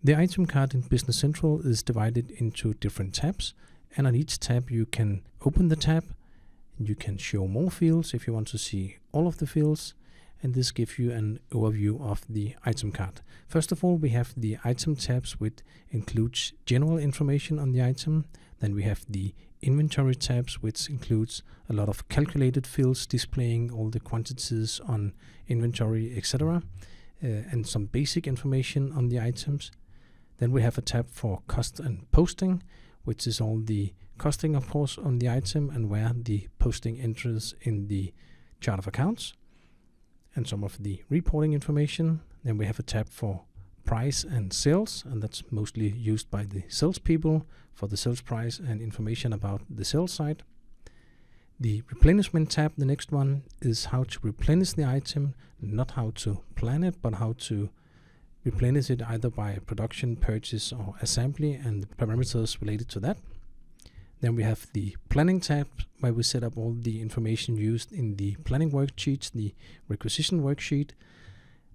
The item card in Business Central is divided into different tabs, and on each tab you can open the tab, you can show more fields if you want to see all of the fields, and this gives you an overview of the item card. First of all, we have the item tabs, which includes general information on the item. Then we have the inventory tabs, which includes a lot of calculated fields displaying all the quantities on inventory, etc., and some basic information on the items. Then we have a tab for cost and posting, which is all the costing, of course, on the item and where the posting enters in the chart of accounts, and some of the reporting information. Then we have a tab for price and sales, and that's mostly used by the salespeople for the sales price and information about the sales side. The replenishment tab, the next one, is how to replenish the item, not how to plan it, but how to replenish it either by production, purchase, or assembly, and the parameters related to that. Then we have the planning tab, where we set up all the information used in the planning worksheets, the requisition worksheet.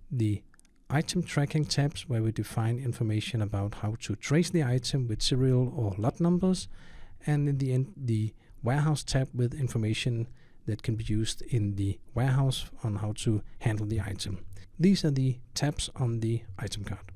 The item tracking tabs, where we define information about how to trace the item with serial or lot numbers. And in the end, the warehouse tab with information that can be used in the warehouse on how to handle the item. These are the tabs on the item card.